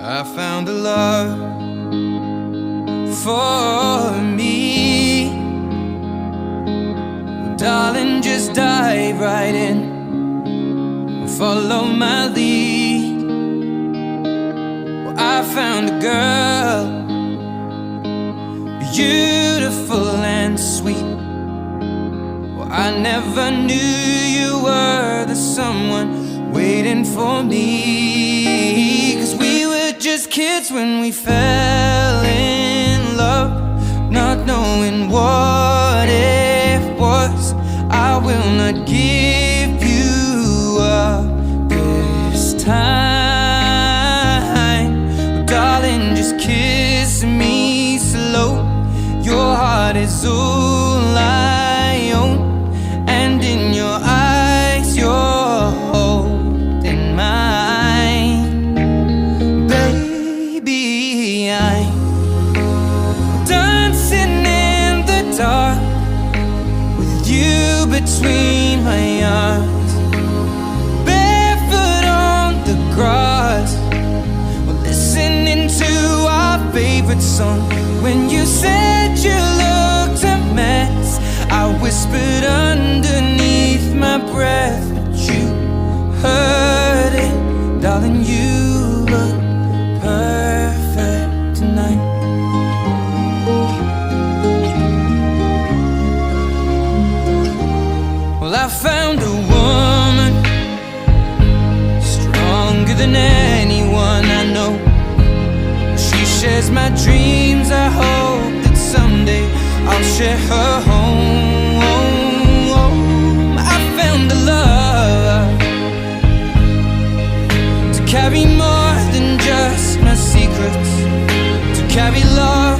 I found a love for me. Well, darling, just dive right in, follow my lead. Well, I found a girl, beautiful and sweet. Well, I never knew you were the someone waiting for me. 'Cause we were just kids when we fell in love, not knowing what it was. I will not give you up this time. Darling, just kiss me slow. Your heart is all I own, and in your eyes you're holding mine. Baby, I'm dancing in the dark with you between my arms, barefoot on the grass. We're listening to our favorite song. When you said you looked a mess, I whispered underneath my breath, but you heard it. Darling, you look perfect tonight. Well, I found a woman stronger than anyone I know. She shares my dreams. I hope that someday I'll share her home. I found a love to carry more than just my secrets, to carry love